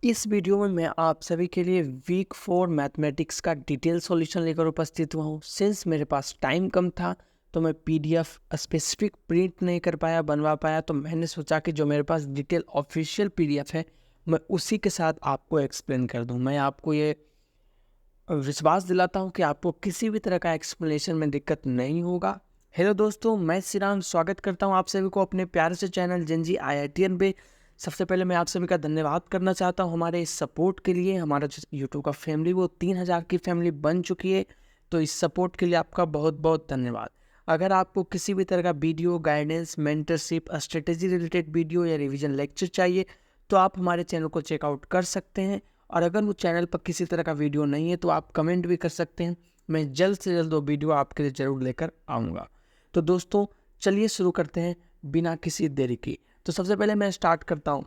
इस वीडियो में मैं आप सभी के लिए वीक 4 मैथमेटिक्स का डिटेल सॉल्यूशन लेकर उपस्थित हुआ हूँ। सिंस मेरे पास टाइम कम था तो मैं पीडीएफ स्पेसिफिक प्रिंट नहीं कर पाया, बनवा पाया, तो मैंने सोचा कि जो मेरे पास डिटेल ऑफिशियल पीडीएफ है मैं उसी के साथ आपको एक्सप्लेन कर दूँ। मैं आपको ये विश्वास दिलाता हूँ कि आपको किसी भी तरह का एक्सप्लेनेशन में दिक्कत नहीं होगा। हेलो दोस्तों, मैं श्रीराम स्वागत करता हूँ आप सभी को अपने प्यारे से चैनल जेनजी IITN पे। सबसे पहले मैं आप सभी का धन्यवाद करना चाहता हूँ हमारे इस सपोर्ट के लिए। हमारा जो यूट्यूब का फैमिली वो 3000 की फैमिली बन चुकी है, तो इस सपोर्ट के लिए आपका बहुत बहुत धन्यवाद। अगर आपको किसी भी तरह का video guidance, mentorship, strategy related video या रिवीजन लेक्चर चाहिए तो आप हमारे चैनल को चेकआउट कर सकते हैं। और अगर वो चैनल पर किसी तरह का वीडियो नहीं है तो आप कमेंट भी कर सकते हैं। मैं जल्द से जल्द वो वीडियो आपके लिए ज़रूर लेकर आऊँगा। तो दोस्तों चलिए शुरू करते हैं बिना किसी देरी की। तो सबसे पहले मैं स्टार्ट करता हूँ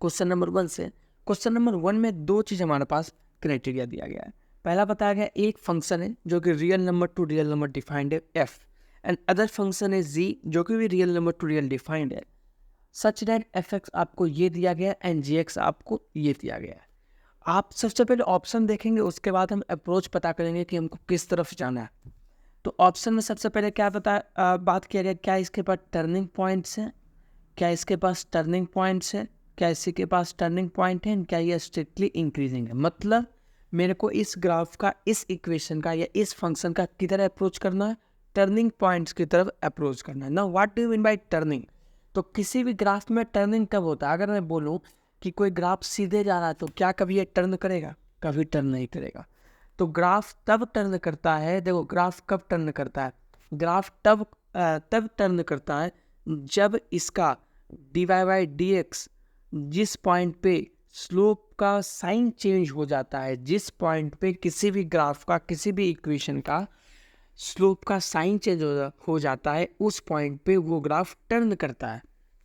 क्वेश्चन नंबर 1 से। क्वेश्चन नंबर 1 में दो चीज़ हमारे पास क्राइटेरिया दिया गया है। पहला बताया गया एक फंक्शन है जो कि real number to real number defined है एफ, एंड अदर फंक्शन है जी जो कि भी real number to real defined है। सच दैट एफ एक्स आपको ये दिया गया है एंड जी एक्स आपको ये दिया गया है। आप सबसे पहले ऑप्शन देखेंगे, उसके बाद हम अप्रोच पता करेंगे कि हमको किस तरफ जाना है। तो ऑप्शन में सबसे पहले क्या बात किया गया, क्या इसके पास टर्निंग पॉइंट्स हैं, क्या इसके पास टर्निंग पॉइंट्स है, क्या इसी के पास टर्निंग पॉइंट है, क्या ये स्ट्रिक्टली इंक्रीजिंग है। मतलब मेरे को इस ग्राफ का, इस इक्वेशन का या इस फंक्शन का किधर अप्रोच करना है, टर्निंग पॉइंट्स की तरफ अप्रोच करना है ना। What do you mean by turning? तो किसी भी ग्राफ में टर्निंग कब होता है? अगर मैं बोलूँ कि कोई ग्राफ सीधे जा रहा है तो क्या कभी ये टर्न करेगा? कभी टर्न नहीं करेगा। तो ग्राफ तब टर्न करता है, देखो ग्राफ कब टर्न करता है, ग्राफ तब टर्न करता है जब इसका dy/dx जिस पॉइंट पे स्लोप का साइन चेंज हो जाता है, जिस पॉइंट पे किसी भी ग्राफ का, किसी भी इक्वेशन का स्लोप का साइन चेंज हो जाता है, उस पॉइंट पे वो ग्राफ टर्न करता है।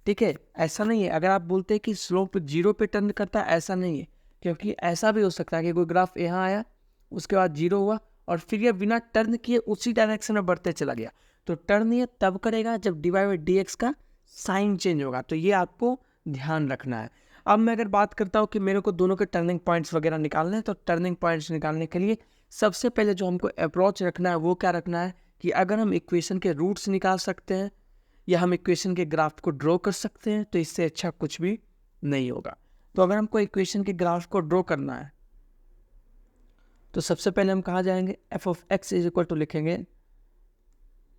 ठीक है, ऐसा नहीं है अगर आप बोलते हैं कि स्लोप 0 पे टर्न करता है, ऐसा नहीं है। क्योंकि ऐसा भी हो सकता है कि कोई ग्राफ यहाँ आया, उसके बाद 0 हुआ और फिर ये बिना टर्न किए उसी डायरेक्शन में बढ़ते चला गया। तो टर्न ये तब करेगा जब dy/dx का साइन चेंज होगा। तो ये आपको ध्यान रखना है। अब मैं अगर बात करता हूँ कि मेरे को दोनों के टर्निंग पॉइंट्स वगैरह निकालने हैं, तो टर्निंग पॉइंट्स निकालने के लिए सबसे पहले जो हमको अप्रोच रखना है वो क्या रखना है कि अगर हम इक्वेशन के रूट्स निकाल सकते हैं या हम इक्वेशन के ग्राफ को ड्रॉ कर सकते हैं तो इससे अच्छा कुछ भी नहीं होगा। तो अगर हमको इक्वेशन के ग्राफ को ड्रॉ करना है तो सबसे पहले हम कहाँ जाएंगे, f of x is equal to लिखेंगे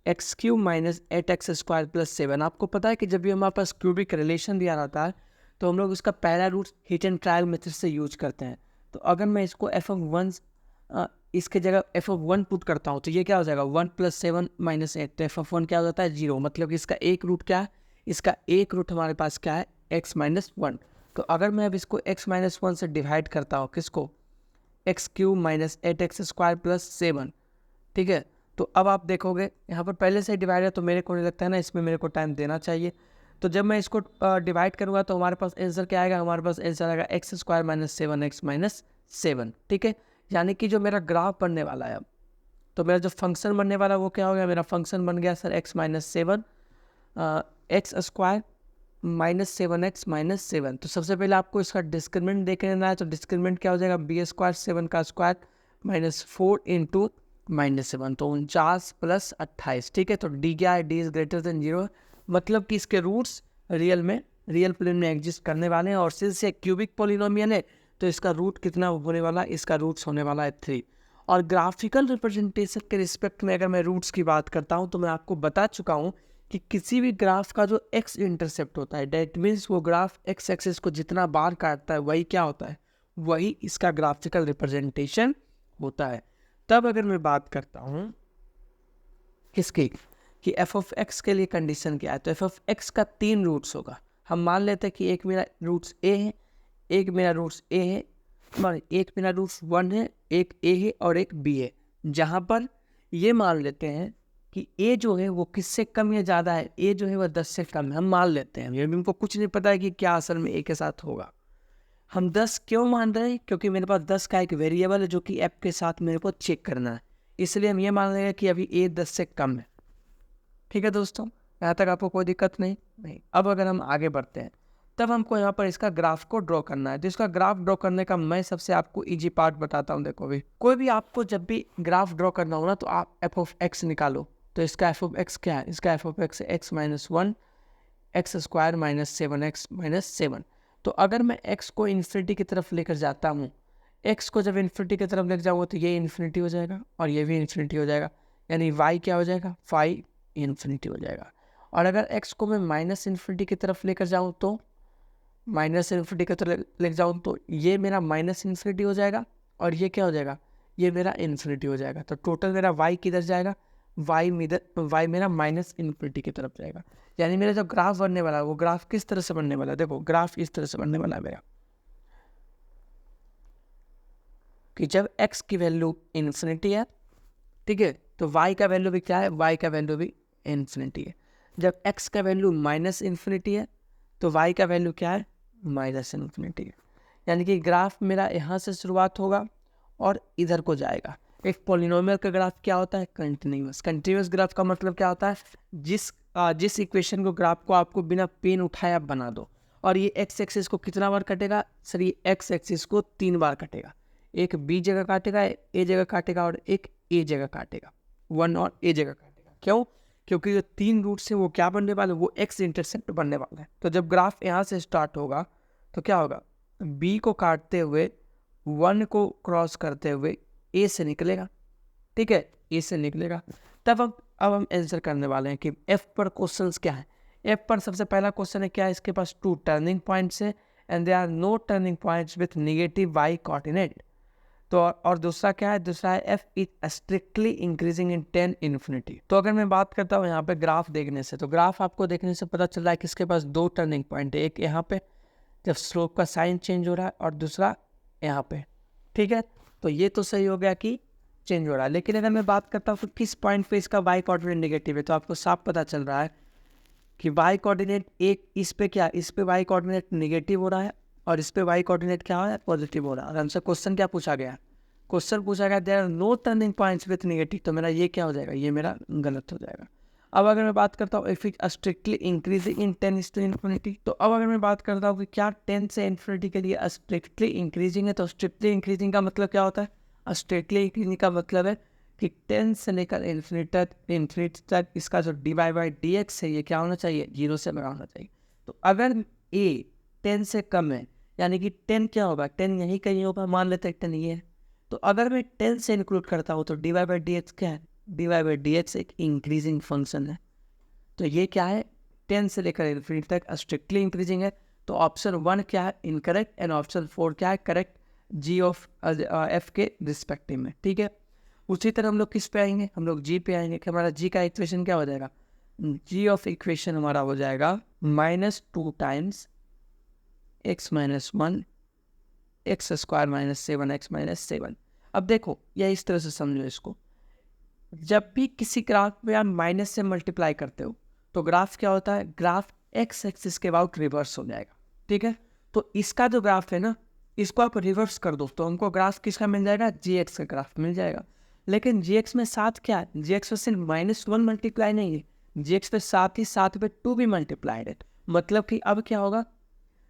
x³ माइनस 8x² प्लस 7। आपको पता है कि जब भी हमारे पास क्यूबिक रिलेशन दिया रहता है तो हम लोग उसका पहला root hit and trial method से यूज करते हैं। तो अगर मैं इसको f(1) इसके जगह f(1) पुट करता हूँ तो ये क्या हो जाएगा 1 + 7 - 8। तो f(1) क्या हो जाता है 0। मतलब कि इसका एक रूट क्या है, इसका एक रूट हमारे पास क्या है x-1। तो अगर मैं अब इसको x-1 से डिवाइड करता हूँ, किसको, x³ माइनस 8x² प्लस 7। ठीक है, तो अब आप देखोगे यहाँ पर पहले से डिवाइड है तो मेरे को नहीं लगता है ना इसमें मेरे को टाइम देना चाहिए। तो जब मैं इसको डिवाइड करूँगा तो हमारे पास आंसर क्या आएगा, हमारे पास आंसर आएगा x² - 7x - 7। ठीक है, यानी कि जो मेरा ग्राफ बनने वाला है अब, तो मेरा जो फंक्शन बनने वाला है वो क्या हो गया, मेरा फंक्शन बन गया सर x - 7 x² - 7x - 7। तो सबसे पहले आपको इसका डिस्क्रिमिनेंट देख लेना है। तो डिस्क्रिमिनेंट क्या हो जाएगा, b² 7 का स्क्वायर -4 × -7, तो 49 + 28। ठीक है, तो d क्या है, d इज ग्रेटर देन 0। मतलब कि इसके रूट्स रियल प्लेन में एग्जिस्ट करने वाले हैं। और सिंस ये क्यूबिक पॉलिनोमियल है तो इसका रूट कितना होने वाला है, इसका रूट्स होने वाला है 3। और ग्राफिकल रिप्रेजेंटेशन के रिस्पेक्ट में अगर मैं रूट्स की बात करता हूँ तो मैं आपको बता चुका हूँ कि किसी भी ग्राफ का जो एक्स इंटरसेप्ट होता है, डेट मीन्स वो ग्राफ एक्स एक्सिस को जितना बार काटता है वही क्या होता है, वही इसका ग्राफिकल रिप्रेजेंटेशन होता है। तब अगर मैं बात करता हूँ किसकी, कि एफ ऑफ एक्स के लिए कंडीशन क्या है, तो एफ ऑफ एक्स का 3 रूट्स होगा। हम मान लेते हैं कि एक मेरा रूट्स ए है, एक मेरा रूट्स ए है, एक मेरा रूट्स 1 है, एक ए है और एक बी है। जहाँ पर ये मान लेते हैं कि ए जो है वो किससे कम या ज़्यादा है, ए जो है वह 10 से कम है, हम मान लेते हैं। ये भी हमको कुछ नहीं पता है कि क्या असल में ए के साथ होगा। हम 10 क्यों मान रहे हैं, क्योंकि मेरे पास 10 का एक वेरिएबल है जो कि ऐप के साथ मेरे को चेक करना है, इसलिए हम ये मान लेंगे कि अभी ए 10 से कम है। ठीक है दोस्तों, यहाँ तक आपको कोई दिक्कत नहीं। अब अगर हम आगे बढ़ते हैं तब हमको यहाँ पर इसका ग्राफ को ड्रॉ करना है। तो इसका ग्राफ ड्रॉ करने का मैं सबसे आपको ईजी पार्ट बताता हूँ। देखो भी, कोई भी आपको जब भी ग्राफ ड्रॉ करना हो ना, तो आप एफ ऑफ एक्स निकालो। तो इसका एफ ऑफ एक्स क्या है? इसका F of x x minus 1 x square minus 7 x minus 7। तो अगर मैं एक्स को इन्फिनिटी की तरफ लेकर जाता हूँ, एक्स को जब इन्फिनिटी की तरफ लेकर जाऊँगा तो ये इन्फिनिटी हो जाएगा और ये भी इन्फिनिटी हो जाएगा, यानी वाई क्या हो जाएगा? फाई इन्फिनिटी हो जाएगा। और अगर एक्स को मैं माइनस इन्फिनिटी की तरफ लेकर जाऊँ तो माइनस इन्फिनिटी की तरफ लेकर जाऊँ तो ये मेरा माइनस इन्फिनिटी हो जाएगा और ये क्या हो जाएगा? ये मेरा इन्फिनिटी हो जाएगा। तो टोटल मेरा वाई किधर जाएगा? वाई मेरा माइनस इन्फिनिटी की तरफ जाएगा। यानी मेरा जो ग्राफ बनने वाला है वो ग्राफ किस तरह से बनने वाला है? देखो, ग्राफ इस तरह से बनने वाला है मेरा कि जब x की वैल्यू इन्फिनिटी है, ठीक है, तो y का वैल्यू भी क्या है? y का वैल्यू भी इन्फिनिटी है। जब x का वैल्यू माइनस इन्फिनिटी है तो y का वैल्यू क्या है? माइनस इन्फिनिटी है। यानी कि ग्राफ मेरा यहाँ से शुरुआत होगा और इधर को जाएगा। एक पॉलिनोमियल का ग्राफ क्या होता है? कंटिन्यूअस। कंटिन्यूअस ग्राफ का मतलब क्या होता है? जिस इक्वेशन को ग्राफ को आपको बिना पेन उठाए आप बना दो, और ये एक्स एक्सिस को कितना बार कटेगा? सर, ये एक्स एक्सिस को 3 बार कटेगा। एक बी जगह काटेगा, ए जगह काटेगा और एक ए जगह काटेगा, 1 और ए जगह काटेगा। क्यों? क्योंकि जो 3 रूट से वो क्या बनने वाला है? वो एक्स इंटरसेप्ट बनने वाला है। तो जब ग्राफ यहाँ से स्टार्ट होगा तो क्या होगा? बी को काटते हुए 1 को क्रॉस करते हुए ए से निकलेगा, ठीक है, ए से निकलेगा। तब अब हम आंसर करने वाले हैं कि एफ पर क्वेश्चंस क्या है। एफ पर सबसे पहला क्वेश्चन है क्या? इसके पास 2 टर्निंग पॉइंट्स है and they are no turning points with negative y coordinate. तो और दूसरा क्या है? दूसरा है f is strictly increasing in 10 infinity. तो अगर मैं बात करता हूँ यहाँ पे ग्राफ देखने से, तो ग्राफ आपको देखने से पता चल रहा है कि इसके पास 2 टर्निंग पॉइंट है। एक यहाँ पे जब स्लोप का साइन चेंज हो रहा है और दूसरा यहाँ पे, ठीक है। तो ये तो सही हो गया कि चेंज हो रहा है, लेकिन अगर मैं बात करता हूँ तो किस पॉइंट पे इसका वाई कोऑर्डिनेट नेगेटिव है, तो आपको साफ पता चल रहा है कि वाई कोऑर्डिनेट एक इस पे क्या, इस पे वाई कोऑर्डिनेट नेगेटिव हो रहा है और इस पे वाई कोऑर्डिनेट क्या हो रहा है? पॉजिटिव हो रहा है। और हमसे क्वेश्चन क्या पूछा गया? क्वेश्चन पूछा गया there are no turning points with negative. तो मेरा ये क्या हो जाएगा? ये मेरा गलत हो जाएगा। अब अगर मैं बात करता हूँ if it strictly increasing in 10 to infinity, तो अब अगर मैं बात करता हूँ कि क्या 10 से इन्फिनिटी के लिए स्ट्रिक्टली इंक्रीजिंग है, तो स्ट्रिक्टली इंक्रीजिंग का मतलब क्या होता है? स्ट्रिक्टली इंक्रीजिंग का मतलब है कि 10 से लेकर इन्फिनिटी तक इसका जो d y by d x है ये क्या होना चाहिए? 0 से बड़ा होना चाहिए। तो अगर ए 10 से कम है, यानी कि 10 क्या होगा? 10 यहीं कहीं होगा, मान लेते हैं 10 ये है। तो अगर मैं 10 से इंक्लूड करता हूँ तो d y by d x क्या है? D y by d x एक इंक्रीजिंग फंक्शन है। तो ये क्या है? 10 से लेकर इन्फिनिटी तक स्ट्रिक्टली इंक्रीजिंग है। तो ऑप्शन 1 क्या है? इनकरेक्ट, एंड ऑप्शन 4 क्या है? करेक्ट, जी ऑफ एफ के रिस्पेक्टिव में, ठीक है। उसी तरह हम लोग किस पे आएंगे? हम लोग जी पे आएंगे कि हमारा जी का इक्वेशन क्या हो जाएगा? जी ऑफ इक्वेशन हमारा हो जाएगा -2 times x minus 1 x square minus 7 x minus 7। अब देखो, यह इस तरह से समझो इसको, जब भी किसी ग्राफ में आप माइनस से मल्टीप्लाई करते हो तो ग्राफ क्या होता है? ग्राफ एक्स एक्सिस के अबाउट रिवर्स हो जाएगा, ठीक है। तो इसका जो ग्राफ है ना, इसको आप रिवर्स कर दो तो हमको ग्राफ किसका मिल जाएगा? जी एक्स का ग्राफ मिल जाएगा। लेकिन जी एक्स में साथ क्या है? जी एक्स में सिर्फ -1 मल्टीप्लाई नहीं है, जी एक्स पे साथ ही साथ पे 2 भी मल्टीप्लाइड है। मतलब कि अब क्या होगा?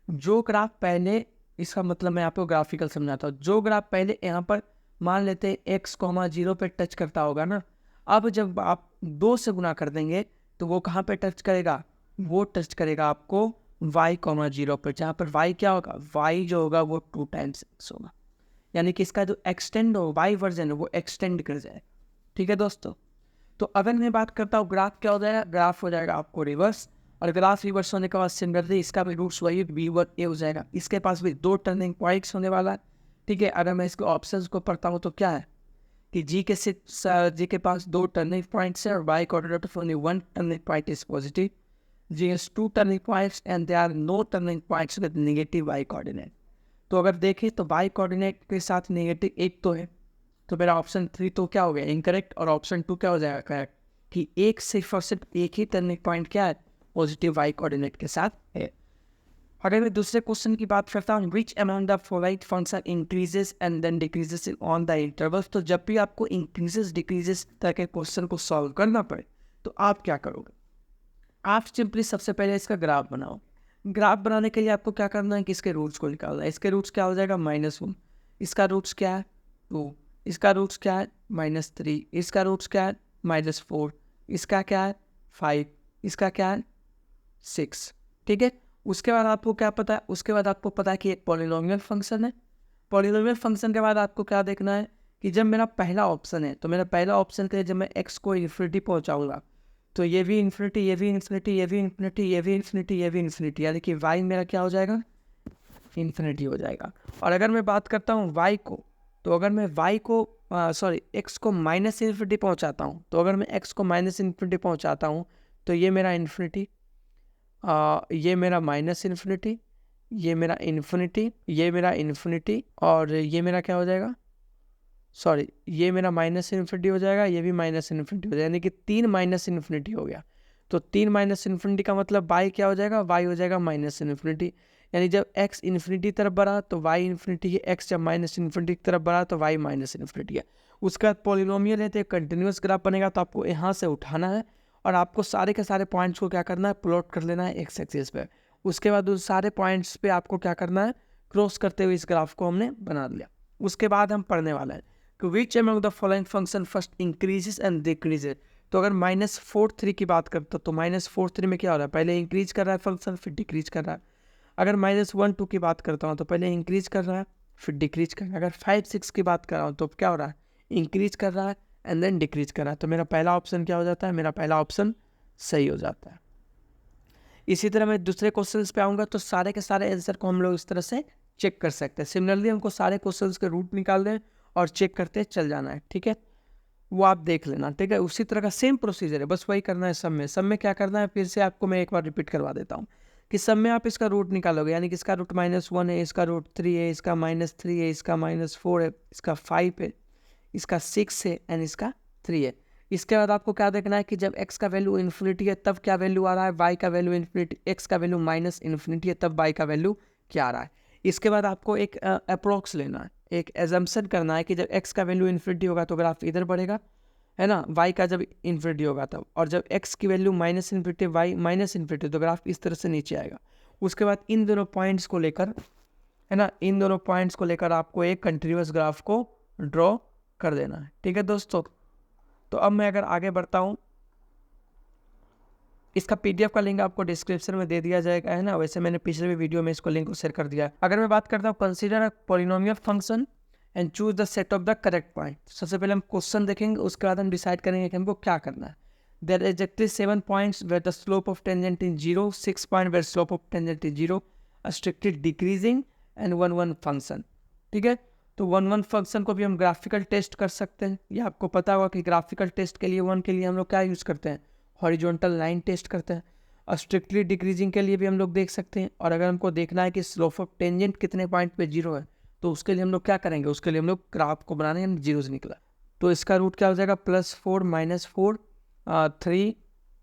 जो ग्राफ पहले, इसका मतलब मैं आपको ग्राफिकल समझाता हूँ, जो ग्राफ पहले यहाँ पर मान लेते हैं x,0 पे टच करता होगा ना, अब जब आप 2 से गुना कर देंगे तो वो कहाँ पे टच करेगा? वो टच करेगा आपको y,0 पर, जहाँ पर y क्या होगा? y जो होगा वो 2 टाइम्स x होगा। यानी कि इसका जो एक्सटेंड हो y वर्जन है वो एक्सटेंड कर जाए, ठीक है दोस्तों। तो अगर मैं बात करता हूँ ग्राफ क्या हो जाएगा? ग्राफ हो जाएगा आपको रिवर्स, और ग्राफ रिवर्स होने के बाद सिमिलरली इसका भी रूट्स वही v1a हो जाएगा। इसके पास भी 2 टर्निंग पॉइंट्स होने वाला है, ठीक है। अगर मैं इसके ऑप्शंस को पढ़ता हूँ तो क्या है कि जी के पास 2 टर्निंग पॉइंट्स है और y coordinate of only 1 turning point is positive. G has 2 turning points and they are no turning points with negative y coordinate. तो अगर देखें तो y कोऑर्डिनेट के साथ नेगेटिव 1 तो है, तो मेरा ऑप्शन 3 तो क्या हो गया? इनकरेक्ट। और ऑप्शन 2 क्या हो जाएगा? करेक्ट, कि एक सिर्फ और सिर्फ एक ही टर्निंग पॉइंट क्या है? पॉजिटिव y कोऑर्डिनेट के साथ है। अगर मैं दूसरे क्वेश्चन की बात करता हूँ, which amount the following function increases and then decreases in on the intervals. तो जब भी आपको इंक्रीजेस डिक्रीजेस तरह के क्वेश्चन को सॉल्व करना पड़े तो आप क्या करोगे? आप सिंपली सबसे पहले इसका ग्राफ बनाओ। ग्राफ बनाने के लिए आपको क्या करना है कि इसके रूट्स को निकालना है। इसके रूट्स क्या हो जाएगा -1, इसका रूट्स क्या है 2, इसका रूट्स क्या है -3, इसका रूट्स क्या है -4, इसका क्या है 5, इसका क्या है 6। ठीक है, उसके बाद आपको क्या पता है, उसके बाद आपको पता है कि एक पॉलिनोमियल फंक्शन है। पॉलिनोमियल फंक्शन के बाद आपको क्या देखना है कि जब मेरा पहला ऑप्शन है तो मेरा पहला ऑप्शन के लिए जब मैं x को इन्फिनिटी पहुंचाऊंगा तो ये भी इन्फिनिटी, ये भी इन्फिनिटी, ये भी इन्फिनिटी, ये भी इन्फिनिटी, ये भी इन्फिनिटी, यानी कि y मेरा क्या हो जाएगा इन्फिनिटी हो जाएगा। और अगर मैं बात करता हूँ y को, तो अगर मैं y को x को माइनस इन्फिनिटी पहुँचाता हूँ, तो अगर मैं x को माइनस इन्फिनिटी पहुँचाता हूँ तो ये मेरा इन्फिनिटी, ये मेरा माइनस इन्फिनिटी, ये मेरा इन्फिनिटी, ये मेरा इन्फिनिटी, और ये मेरा क्या हो जाएगा ये मेरा माइनस इन्फिनिटी हो जाएगा, ये भी माइनस इन्फिनिटी हो जाएगा, यानी कि 3 माइनस इन्फिनिटी हो गया। तो 3 माइनस इन्फिनिटी का मतलब y क्या हो जाएगा, y हो जाएगा माइनस इन्फिनिटी, यानी जब x इन्फिनिटी की तरफ बढ़ा तो y इन्फिनिटी है, x जब माइनस इन्फिनिटी की तरफ बढ़ा तो y माइनस इन्फिनिटी है। उसके बाद पॉलिनोमियल है तो एक कंटिन्यूस ग्राफ बनेगा, तो आपको यहाँ से उठाना है और आपको सारे के सारे पॉइंट्स को क्या करना है प्लॉट कर लेना है एक्स एक्सिस पे। उसके बाद उस सारे पॉइंट्स पे आपको क्या करना है क्रॉस करते हुए इस ग्राफ को हमने बना लिया। उसके बाद हम पढ़ने वाले हैं कि which among the following function first increases and decreases. तो अगर -4 3 की बात करते तो -4 3 में क्या हो रहा है, पहले इंक्रीज कर रहा है फंक्शन फिर डिक्रीज कर रहा है। अगर -1 2 की बात करता हूँ तो पहले इंक्रीज कर रहा है फिर डिक्रीज कर रहा है। अगर 5 6 की बात कर रहा हूँ तो क्या हो रहा है, इंक्रीज कर रहा है एंड देन डिक्रीज कर रहा है। तो मेरा पहला ऑप्शन क्या हो जाता है, मेरा पहला ऑप्शन सही हो जाता है। इसी तरह मैं दूसरे क्वेश्चंस पे आऊँगा तो सारे के सारे आंसर को हम लोग इस तरह से चेक कर सकते हैं। सिमिलरली हमको सारे क्वेश्चंस के रूट निकाल दें और चेक करते चल जाना है, ठीक है, वो आप देख लेना, ठीक है। उसी तरह का सेम प्रोसीजर है, बस वही करना है सब में। सब में क्या करना है फिर से आपको मैं एक बार रिपीट करवा देता हूँ कि सब में आप इसका रूट निकालोगे, यानी कि इसका रूट -1 है, इसका रूट 3 है, इसका -3 है, इसका -4 है, इसका 5 है, इसका 6 है एंड इसका 3 है। इसके बाद आपको क्या देखना है कि जब x का वैल्यू इन्फिनिटी है तब क्या वैल्यू आ रहा है, y का वैल्यू इन्फिनिटी, x का वैल्यू माइनस इन्फिनिटी है तब y का वैल्यू क्या आ रहा है। इसके बाद आपको एक अप्रोक्स लेना है, एक एजम्पशन करना है कि जब x का वैल्यू इन्फिनिटी होगा तो ग्राफ इधर बढ़ेगा, है ना, y का जब इन्फिनिटी होगा तब, और जब x की value minus infinity y minus infinity तो ग्राफ इस तरह से नीचे आएगा। उसके बाद इन दोनों पॉइंट्स को लेकर, है ना, इन दोनों पॉइंट्स को लेकर आपको एक कंटिन्यूस ग्राफ को ड्रॉ कर देना है, ठीक है दोस्तों। तो अब मैं अगर आगे बढ़ता हूँ, इसका PDF का लिंक आपको डिस्क्रिप्शन में दे दिया जाएगा, है ना, वैसे मैंने पिछले भी वीडियो में इसको लिंक को शेयर कर दिया है। अगर मैं बात करता हूँ consider a polynomial function and choose the set of the correct point. सबसे पहले हम क्वेश्चन देखेंगे, उसके बाद हम डिसाइड करेंगे कि हमको क्या करना है। There is actually 7 points where the slope of tangent is 0, 6 point where slope of tangent is 0, strictly decreasing and 1 1 function, ठीक है। तो 1 1 फंक्शन को भी हम ग्राफिकल टेस्ट कर सकते हैं। ये आपको पता होगा कि ग्राफिकल टेस्ट के लिए 1 के लिए हम लोग क्या यूज़ करते हैं, हॉरिजॉन्टल लाइन टेस्ट करते हैं। और स्ट्रिक्टली डिक्रीजिंग के लिए भी हम लोग देख सकते हैं। और अगर हमको देखना है कि स्लोप ऑफ टेंजेंट कितने पॉइंट पे 0 है तो उसके लिए हम लोग क्या करेंगे, उसके लिए हम लोग ग्राफ को बनाने हैं, 0 से निकला तो इसका रूट क्या हो जाएगा +4 -4 3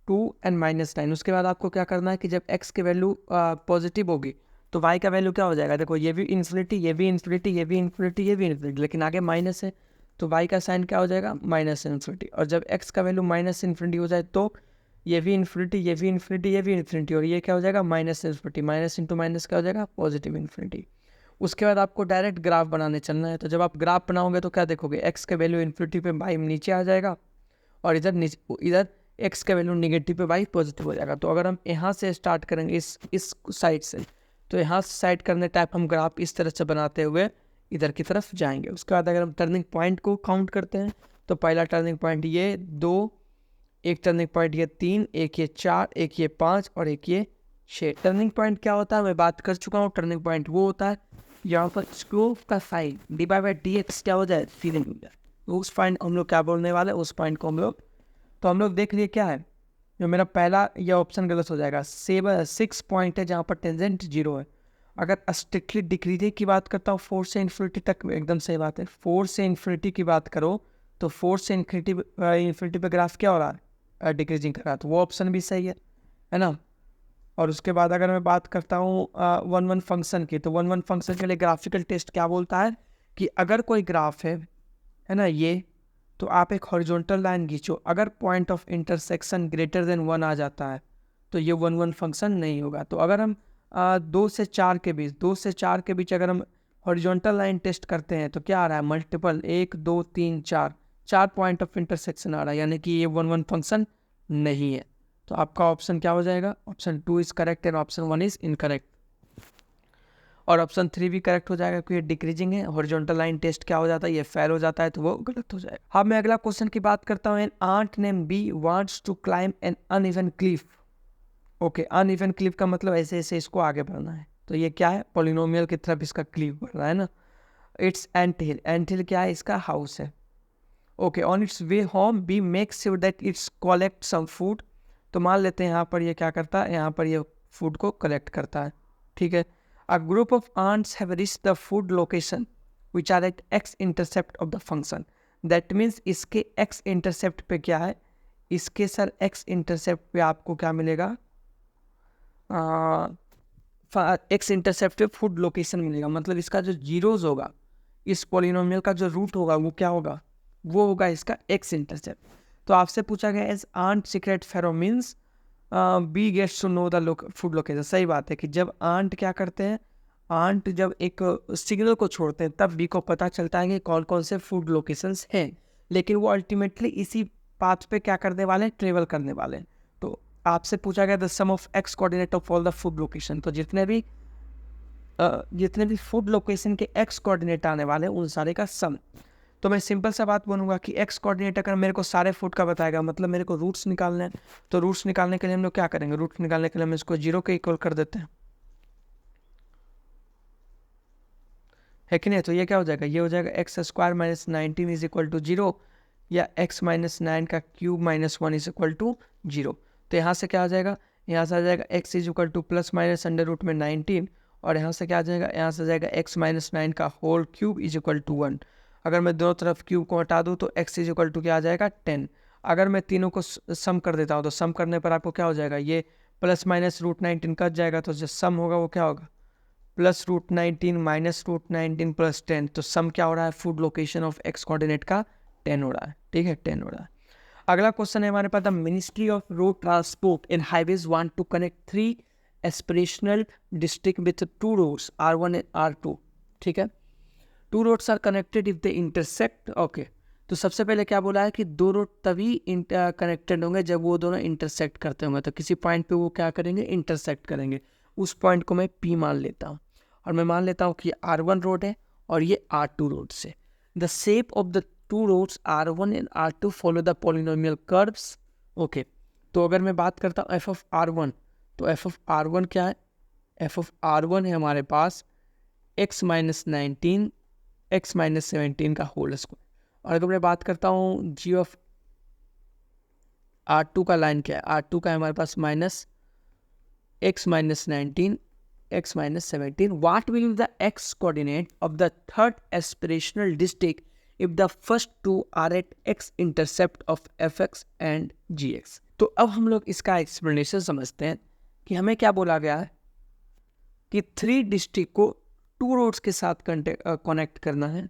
2 एंड -9। उसके बाद आपको क्या करना है कि जब x की वैल्यू पॉजिटिव होगी तो y का वैल्यू क्या हो जाएगा, देखो ये भी इन्फिनिटी, ये भी इन्फिनिटी, ये भी इन्फिनिटी, ये भी इन्फिनिटी, लेकिन आगे माइनस है तो y का साइन क्या हो जाएगा माइनस इन्फिनिटी। और जब x का वैल्यू माइनस इन्फिनिटी हो जाए तो ये भी इन्फिनिटी, ये भी इन्फिनिटी, ये भी इन्फिनिटी, और ये क्या हो जाएगा minus infinity, minus into minus क्या हो जाएगा पॉजिटिव इन्फिनिटी। उसके बाद आपको डायरेक्ट ग्राफ बनाने चलना है। तो जब आप ग्राफ बनाओगे तो क्या देखोगे, x का वैल्यू इन्फिनिटी पे y नीचे आ जाएगा और इधर x का वैल्यू निगेटिव पे y पॉजिटिव हो जाएगा। तो अगर हम यहाँ से स्टार्ट करेंगे इस साइड से, तो यहाँ से साइड करने टाइप हम ग्राफ इस तरह से बनाते हुए इधर की तरफ जाएंगे। उसके बाद अगर हम टर्निंग पॉइंट को काउंट करते हैं तो पहला टर्निंग पॉइंट ये 2, एक टर्निंग पॉइंट ये 3, एक ये 4, एक ये 5 और एक ये 6। टर्निंग पॉइंट क्या होता है मैं बात कर चुका हूँ। टर्निंग पॉइंट वो होता है यहाँ पर स्लोप का साइन dy/dx क्या हो जाए फीलिंग हो जाए, उस पॉइंट हम लोग क्या बोलने वाले, उस पॉइंट को हम लोग देख लिए क्या है। जो मेरा पहला यह ऑप्शन गलत हो जाएगा, 6 पॉइंट है जहाँ पर टेंजेंट 0 है। अगर स्ट्रिक्टली डिक्रीजिंग की बात करता हूँ 4 से इन्फिनिटी तक, एकदम सही बात है, 4 से इन्फिनिटी की बात करो तो 4 से इन्फिनिटी पे ग्राफ क्या हो रहा है डिक्रीजिंग कर रहा है, तो वो ऑप्शन भी सही है ना। और उसके बाद अगर मैं बात करता हूँ 1 1 फंक्शन की, तो 1 1 फंक्शन के लिए ग्राफिकल टेस्ट क्या बोलता है कि अगर कोई ग्राफ है ना ये, तो आप एक हॉरिजॉन्टल लाइन खींचो, अगर point of intersection greater than 1 आ जाता है तो ये 1 1 फंक्शन नहीं होगा। तो अगर हम 2 से 4 के बीच, 2 से 4 के बीच अगर हम हॉरिजॉन्टल लाइन टेस्ट करते हैं तो क्या आ रहा है, मल्टीपल 1 2 3 4, 4 पॉइंट ऑफ इंटरसेक्शन आ रहा है, यानी कि ये 1 1 फंक्शन नहीं है। तो आपका ऑप्शन क्या हो जाएगा, option 2 is correct and option 1 is incorrect. और ऑप्शन 3 भी करेक्ट हो जाएगा क्योंकि ये डिक्रीजिंग है, हॉरिजॉन्टल लाइन टेस्ट क्या हो जाता है, ये फेल हो जाता है, तो वो गलत हो जाएगा। अब मैं अगला क्वेश्चन की बात करता हूँ। An ant named B wants to climb an uneven cliff. Okay, uneven cliff का मतलब ऐसे ऐसे इसको आगे बढ़ना है, तो ये क्या है, पॉलिनोमियल की तरफ इसका क्लिफ बढ़ रहा है ना। इट्स एंट हिल, एंट हिल क्या है, इसका हाउस है। Okay, on its way home B make sure that its collect some food. तो मान लेते हैं यहाँ पर ये क्या करता है, यहाँ पर ये फूड को कलेक्ट करता है, ठीक है। A group of ants have reached the food location which are at x intercept of the function. That means इसके x intercept पे क्या है, इसके सर x intercept पे आपको क्या मिलेगा, x intercept पे फूड लोकेशन मिलेगा। मतलब इसका जो जीरोज होगा, इस पॉलिनोमियल का जो रूट होगा वो क्या होगा, वो होगा इसका x इंटरसेप्ट। तो आपसे पूछा गया as ant secrete pheromones B gets to know the food location. सही बात है कि जब आंट क्या करते हैं, आंट जब एक सिग्नल को छोड़ते हैं तब बी को पता चलता है कि कौन कौन से फूड लोकेशंस हैं, लेकिन वो अल्टीमेटली इसी पाथ पे क्या करने वाले हैं, ट्रेवल करने वाले हैं। तो आपसे पूछा गया the sum of x coordinate of all the food location. तो जितने भी फूड लोकेशन के एक्स कोऑर्डिनेट आने वाले हैं उन सारे का सम। तो मैं सिंपल सा बात बोलूँगा कि एक्स कोऑर्डिनेट अगर मेरे को सारे फूड का बताएगा, मतलब मेरे को रूट्स निकालने हैं, तो रूट्स निकालने के लिए हम लोग क्या करेंगे, रूट्स निकालने के लिए हम इसको 0 के इक्वल कर देते हैं, है कि नहीं। तो ये क्या हो जाएगा, ये हो जाएगा x square minus 19 is equal to 0, या एक्स माइनस 9 का cube minus 1 is equal to 0। तो यहाँ से क्या आ जाएगा, यहाँ से आ जाएगा x is equal to plus minus under root में 19, और यहाँ से क्या आ जाएगा, यहाँ से आ जाएगा एक्स माइनस 9 का whole cube is equal to 1। अगर मैं दोनों तरफ क्यूब को हटा दूँ तो एक्स इज इक्वल टू क्या आ जाएगा 10। अगर मैं तीनों को सम कर देता हूँ तो सम करने पर आपको क्या हो जाएगा, ये प्लस माइनस रूट 19 कट जाएगा, तो जो सम होगा वो क्या होगा, plus root 19 minus root 19 plus 10। तो सम क्या हो रहा है, food location of x coordinate का 10 हो रहा है, ठीक है, 10 हो रहा है। अगला क्वेश्चन है हमारे पास, the ministry of road transport and highways want to connect 3 aspirational district with 2 roads R1 and R2, ठीक है। 2 roads are connected if they intersect. Okay, तो सबसे पहले क्या बोला है कि 2 रोड तभी कनेक्टेड होंगे जब वो दोनों इंटरसेक्ट करते होंगे। तो किसी पॉइंट पे वो क्या करेंगे, इंटरसेक्ट करेंगे। उस पॉइंट को मैं P मान लेता हूँ, और मैं मान लेता हूँ कि R1 रोड है और ये R2 रोड से। The shape of the 2 roads R1 and R2 follow the polynomial curves. Okay, तो अगर मैं बात करता हूँ f ऑफ R1, तो f ऑफ R1 क्या है, f ऑफ R1 है हमारे पास x माइनस 19 x माइनस 17 का होल स्क्वायर। और अगर मैं बात करता हूँ g ऑफ R2 का लाइन क्या है, R2 का है हमारे पास minus x minus 19 x minus 17. What will be the x coordinate of the third aspirational district if the first two are at x intercept of fx and gx? तो अब हम लोग इसका एक्सप्लेनेशन समझते हैं कि हमें क्या बोला गया है कि 3 डिस्ट्रिक्ट को 2 रोड्स के साथ कनेक्ट करना है,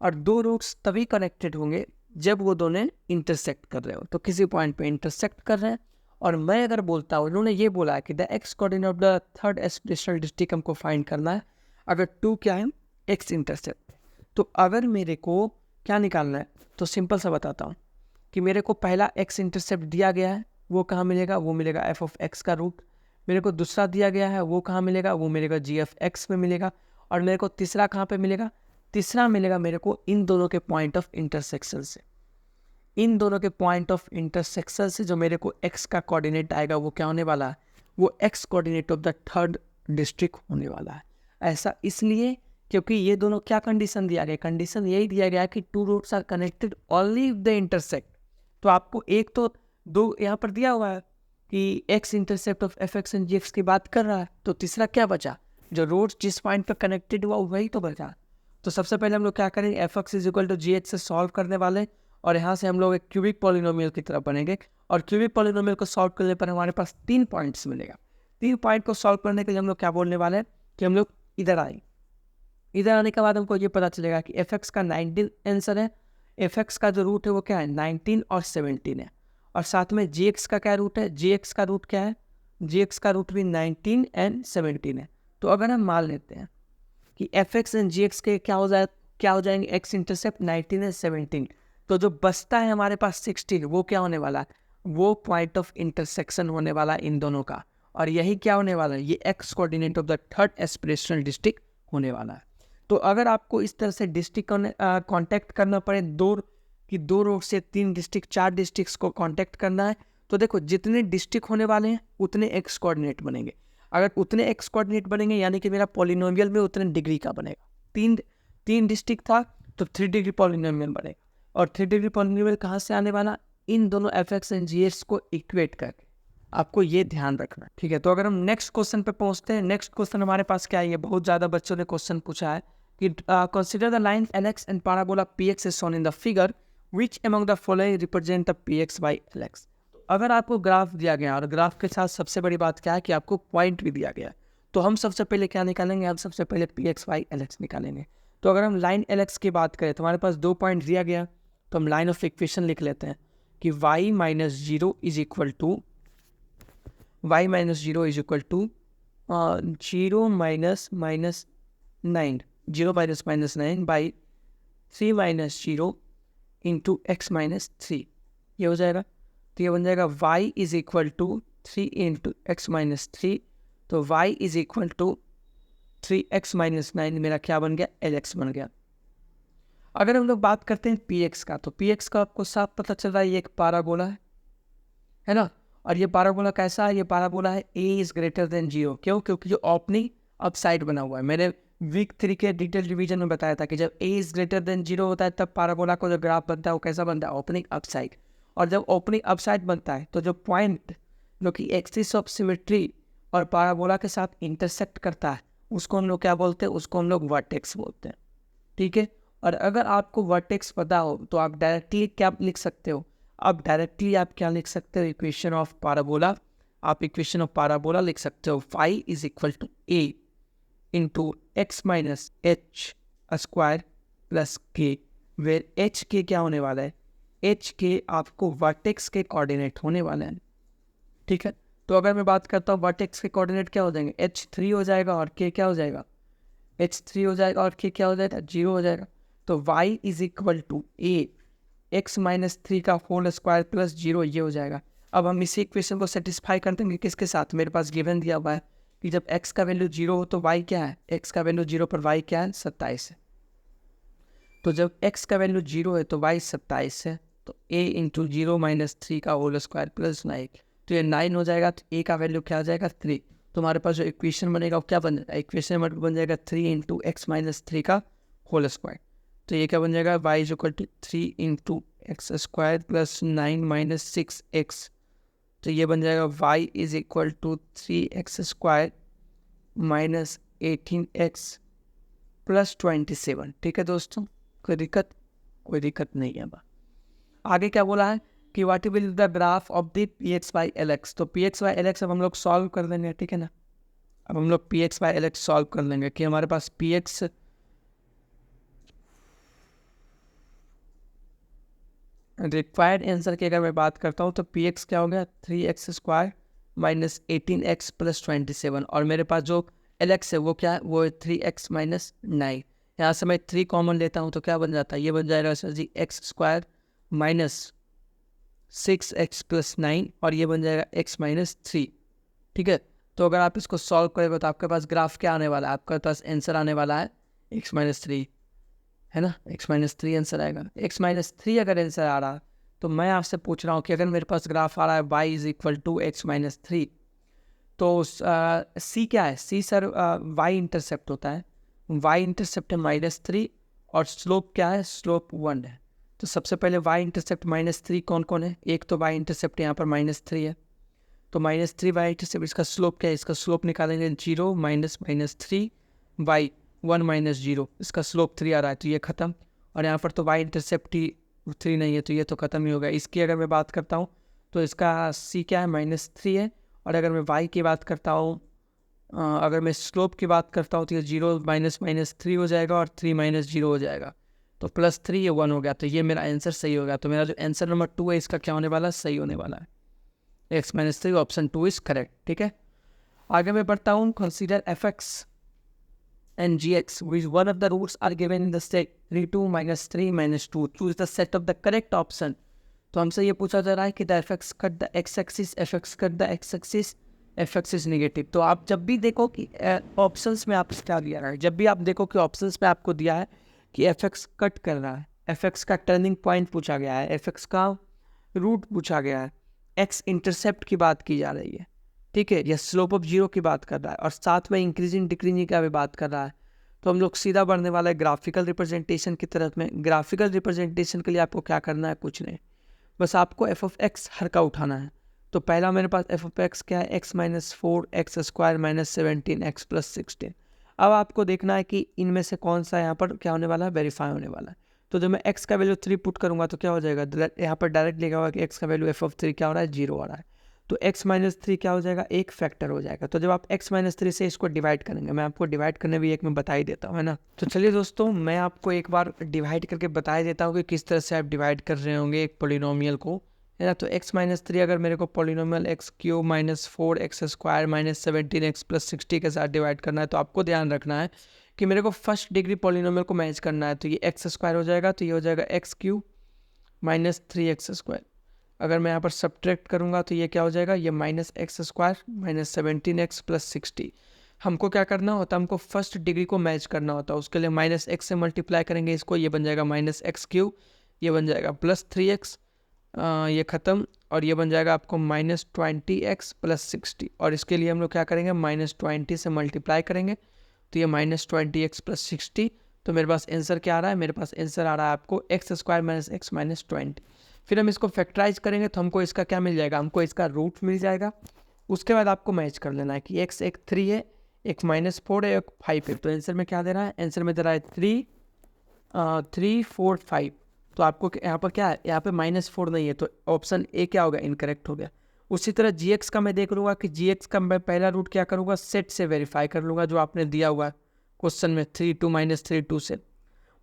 और 2 रोड्स तभी कनेक्टेड होंगे जब वो दोनों इंटरसेक्ट कर रहे हो। तो किसी पॉइंट पे इंटरसेक्ट कर रहे हैं, और मैं अगर बोलता हूँ, उन्होंने ये बोला है कि the x coordinate of the third aspirational district हमको फाइंड करना है, अगर 2 क्या है, एक्स इंटरसेप्ट। तो अगर मेरे को क्या निकालना है, तो सिंपल सा बताता हूँ कि मेरे को पहला एक्स इंटरसेप्ट दिया गया है, वो कहाँ मिलेगा, वो मिलेगा एफ ऑफ एक्स का रूट। मेरे को दूसरा दिया गया है, वो कहाँ मिलेगा, वो मिलेगा जी एफ एक्स में मिलेगा। और मेरे को तीसरा कहाँ पे मिलेगा, तीसरा मिलेगा मेरे को इन दोनों के पॉइंट ऑफ इंटरसेक्शन से। इन दोनों के पॉइंट ऑफ इंटरसेक्शन से जो मेरे को x का कोऑर्डिनेट आएगा वो क्या होने वाला है, वो x coordinate of the third district होने वाला है। ऐसा इसलिए क्योंकि ये दोनों क्या कंडीशन दिया गया, कंडीशन यही दिया गया कि 2 roads are connected only if the intersect. तो आपको एक तो 2 यहाँ पर दिया हुआ है कि x intercept of f x and g x की बात कर रहा है, तो तीसरा क्या बचा, जो रोड्स जिस पॉइंट पर कनेक्टेड हुआ वही तो बचा। तो सबसे पहले हम लोग क्या करेंगे, f x is equal to g x से सॉल्व करने वाले, और यहाँ से हम लोग एक क्यूबिक पॉलिनोमियल की तरफ बनेंगे। और क्यूबिक पॉलिनोमियल को सॉल्व करने पर हमारे पास 3 पॉइंट्स मिलेगा। 3 पॉइंट को सॉल्व करने के लिए हम लोग क्या बोलने वाले हैं कि हम लोग इधर आएंगे। इधर आने के बाद हमको ये पता चलेगा कि एफ एक्स का 19 आंसर है, एफ एक्स का जो रूट है वो क्या है 19 और 17 है, और साथ में जी एक्स का क्या रूट है, जी एक्स का रूट क्या है जी एक्स का रूट भी 19 एंड 17 है। तो अगर हम मान लेते हैं कि f x and g x के क्या हो जाएंगे, एक्स इंटरसेप्ट 19 एंड 17, तो जो बचता है हमारे पास 16, वो क्या होने वाला है, वो पॉइंट ऑफ इंटरसेक्शन होने वाला इन दोनों का। और यही क्या होने वाला है, ये x coordinate of the third aspirational district होने वाला है। तो अगर आपको इस तरह से डिस्ट्रिक्ट कांटेक्ट करना पड़े, दो रोड से 3 डिस्ट्रिक्ट 4 डिस्ट्रिक्ट्स को कांटेक्ट करना है, तो देखो जितने डिस्ट्रिक्ट होने वाले हैं उतने एक्स कोऑर्डिनेट बनेंगे। अगर उतने एक्स कोऑर्डिनेट बनेंगे यानी कि मेरा पॉलिनोमियल में उतने डिग्री का बनेगा। तीन डिस्ट्रिक्ट था तो 3 डिग्री पॉलिनोमियल बनेगा। और 3 डिग्री पॉलिनोमियल कहाँ से आने वाला, इन दोनों f x and g x को इक्वेट करके। आपको ये ध्यान रखना, ठीक है। तो अगर हम नेक्स्ट क्वेश्चन पे पहुंचते हैं, नेक्स्ट क्वेश्चन हमारे पास क्या है, ये बहुत ज़्यादा बच्चों ने क्वेश्चन पूछा है कि consider the line LX and parabola PX is shown in the figure, which among the following represent the PX by LX। अगर आपको ग्राफ दिया गया और ग्राफ के साथ सबसे बड़ी बात क्या है कि आपको पॉइंट भी दिया गया, तो हम सबसे पहले क्या निकालेंगे, हम सबसे पहले PX बाई LX निकालेंगे। तो अगर हम लाइन LX की बात करें तो हमारे पास 2 पॉइंट दिया गया, तो हम लाइन ऑफ इक्वेशन लिख लेते हैं कि y minus zero is equal to 0 minus minus 9 by 3 minus zero into x minus 3, ये हो जाएगा। तो ये बन जाएगा y is equal to 3 into x minus 3, तो y is equal to 3x minus 9 मेरा क्या बन गया, LX बन गया। अगर हम लोग बात करते हैं PX का, तो PX का आपको साफ पता चल रहा है, ये एक पाराबोला है ना। और ये पाराबोला कैसा है, ये पाराबोला है a इज ग्रेटर देन 0। क्यों, क्योंकि जो ओपनिंग अपसाइड बना हुआ है, मैंने वीक 3 के डिटेल रिवीजन में बताया था कि जब a इज ग्रेटर देन 0 होता है तब पाराबोला को जो ग्राफ बनता है वो कैसा बनता है, ओपनिंग अपसाइड। और जब ओपनिंग अपसाइड बनता है तो जो पॉइंट जो कि एक्सिस ऑफ सिमेट्री और पाराबोला के साथ इंटरसेक्ट करता है उसको हम लोग क्या बोलते हैं, उसको हम लोग वर्टेक्स बोलते हैं, ठीक है। और अगर आपको वर्टेक्स पता हो तो आप डायरेक्टली क्या लिख सकते हो, आप क्या लिख सकते हो, इक्वेशन ऑफ पाराबोला। आप इक्वेशन ऑफ पाराबोला लिख सकते हो, phi is equal to a into x minus h square plus k, where h k क्या होने वाला है, एच के आपको वर्टेक्स के कोऑर्डिनेट होने वाले हैं, ठीक है। तो अगर मैं बात करता हूँ वर्टेक्स के कोऑर्डिनेट क्या हो जाएंगे, h3 हो जाएगा और k क्या हो जाएगा, h3 हो जाएगा और k क्या हो जाएगा, 0 हो जाएगा। तो y is equal to a x minus 3 का होल स्क्वायर प्लस 0, ये हो जाएगा। अब हम इसी इक्वेशन को सेटिस्फाई कर देंगे किसके साथ, मेरे पास गिवन दिया हुआ है कि जब x का वैल्यू 0 हो तो y क्या है, x का वैल्यू 0 पर y क्या है, 27 है। तो जब x का वैल्यू 0 है तो y 27 है, तो a इंटू 0 माइनस 3 का होल स्क्वायर प्लस 9, तो ये 9 हो जाएगा। तो a का वैल्यू क्या हो जाएगा, 3। तो हमारे पास जो इक्वेशन बनेगा वो क्या बन जाएगा, इक्वेशन बन जाएगा 3 इंटू एक्स माइनस 3 का होल स्क्वायर। तो ये क्या बन जाएगा, y is equal to 3 into x square plus 9 minus 6x। तो ये बन जाएगा y is equal to 3x square minus 18x plus 27, ठीक है दोस्तों। कोई दिक्कत नहीं है। आगे क्या बोला है कि what will the graph of the PX by LX। तो PX बाई LX अब हम लोग सॉल्व कर लेंगे, ठीक है ना। अब हम लोग PX बाई LX सॉल्व कर लेंगे कि हमारे पास PX रिक्वायर्ड आंसर की अगर मैं बात करता हूँ तो PX क्या हो गया, 3x square minus 18x plus 27, और मेरे पास जो LX है वो क्या है, वो 3x माइनस 9। यहाँ से मैं 3 कॉमन लेता हूँ तो क्या बन जाता है, ये बन जाएगा सर जी x square minus 6x plus 9, और ये बन जाएगा x माइनस 3, ठीक है। तो अगर आप इसको सॉल्व करेंगे तो आपके पास ग्राफ क्या आने वाला है, आपके पास आंसर आने वाला है x माइनस 3, है ना। x माइनस 3 आंसर आएगा। x माइनस 3 अगर आंसर आ रहा है तो मैं आपसे पूछ रहा हूँ कि अगर मेरे पास ग्राफ आ रहा है y is equal to x minus 3, तो c क्या है, c सर y इंटरसेप्ट होता है, y इंटरसेप्ट है -3 और स्लोप क्या है, स्लोप 1 है। तो सबसे पहले y इंटरसेप्ट -3 कौन कौन है, एक तो y इंटरसेप्ट यहाँ पर -3 है, तो -3 y इंटरसेप्ट, इसका स्लोप क्या है, इसका स्लोप निकालेंगे 0 माइनस -3 y 1 माइनस 0, इसका स्लोप 3 आ रहा है, तो ये खत्म। और यहाँ पर तो y इंटरसेप्ट ही 3 नहीं है, तो ये तो खत्म ही होगा। इसकी अगर मैं बात करता हूँ तो इसका c क्या है, -3 है। और अगर मैं y की बात करता हूँ, अगर मैं स्लोप की बात करता हूँ तो ये 0 माइनस -3 हो जाएगा और 3 माइनस 0 हो जाएगा, तो +3 ये 1 हो गया। तो ये मेरा आंसर सही हो गया। तो मेरा जो आंसर नंबर 2 है इसका क्या होने वाला है, सही होने वाला है। X minus 3 option 2 is correct. ठीक है, आगे मैं बढ़ता हूँ। Consider F x and gx which one of the roots are given in the set 3 2 minus 3 minus 2 choose the set of the correct option। तो हमसे ये पूछा जा रहा है कि the F x cut the x axis, F x cut the x axis, F x is negative. तो आप जब भी देखो कि ऑप्शंस में आपको क्या दिया रहा है, जब भी आप देखो कि ऑप्शंस में आपको दिया है कि एफ एक्स कट कर रहा है, एफ एक्स का टर्निंग पॉइंट पूछा गया है, एफ एक्स का रूट पूछा गया है, एक्स इंटरसेप्ट की बात की जा रही है, ठीक है, या स्लोप ऑफ जीरो की बात कर रहा है और साथ में इंक्रीजिंग डिक्रीजिंग का भी बात कर रहा है, तो हम लोग सीधा बढ़ने वाला है ग्राफिकल रिप्रेजेंटेशन की तरफ में। ग्राफिकल रिप्रेजेंटेशन के लिए आपको क्या करना है, कुछ नहीं, बस आपको एफ ऑफ एक्स हर का उठाना है। तो पहला मेरे पास एफ ऑफ एक्स क्या है, x minus 4 x square minus 17 x plus 16। अब आपको देखना है कि इनमें से कौन सा यहाँ पर क्या होने वाला है, वेरीफाई होने वाला है। तो जब मैं एक्स का वैल्यू 3 पुट करूँगा तो क्या हो जाएगा, यहाँ पर डायरेक्ट लिखा हुआ कि एक्स का वैल्यू एफ ऑफ 3 क्या हो रहा है, 0 हो रहा है। तो x माइनस 3 क्या हो जाएगा, एक फैक्टर हो जाएगा। तो जब आप x माइनस 3 से इसको डिवाइड करेंगे, मैं आपको डिवाइड करने भी एक में बता ही देता हूँ, है ना। तो चलिए दोस्तों, मैं आपको एक बार डिवाइड करके बता ही देता हूँ कि किस तरह से आप डिवाइड कर रहे होंगे एक पोलिनोमियल को, है ना। तो x माइनस 3 अगर मेरे को polynomial x cube minus 4 x square minus 17 x plus 60 के साथ डिवाइड करना है, तो आपको ध्यान रखना है कि मेरे को फर्स्ट डिग्री पोलिनोमियल को मैच करना है। तो ये एक्स स्क्वायर हो जाएगा, तो ये हो जाएगा x cube minus 3 x square. अगर मैं यहाँ पर सब्ट्रैक्ट करूँगा तो ये क्या हो जाएगा, ये minus x square minus 17 x plus 60। हमको क्या करना होता है, हमको फर्स्ट डिग्री को मैच करना होता है। उसके लिए माइनस एक्स से मल्टीप्लाई करेंगे इसको, ये बन जाएगा माइनस एक्स क्यूब, ये बन जाएगा प्लस 3x, ये ख़त्म, और ये बन जाएगा आपको माइनस 20x प्लस 60। और इसके लिए हम लोग क्या करेंगे, माइनस 20 से मल्टीप्लाई करेंगे, तो ये माइनस 20x प्लस 60। तो मेरे पास आंसर क्या आ रहा है, मेरे पास आंसर आ रहा है आपको x square minus x minus 20। फिर हम इसको फैक्टराइज करेंगे तो हमको इसका क्या मिल जाएगा, हमको इसका रूट मिल जाएगा। उसके बाद आपको मैच कर लेना है कि एक्स एक 3 है, एक माइनस 4 है, एक 5 है। तो आंसर में क्या दे रहा है, आंसर में दे रहा है 3 4 5। तो आपको यहाँ पर क्या है, यहाँ पे -4 नहीं है, तो ऑप्शन ए क्या हो गया, इनकरेक्ट हो गया। उसी तरह जी एक्स का मैं देख लूँगा कि जी एक्स का मैं पहला रूट क्या करूँगा, सेट से वेरीफाई कर लूँगा, जो आपने दिया हुआ है क्वेश्चन में 3 2 माइनस 3 2 से।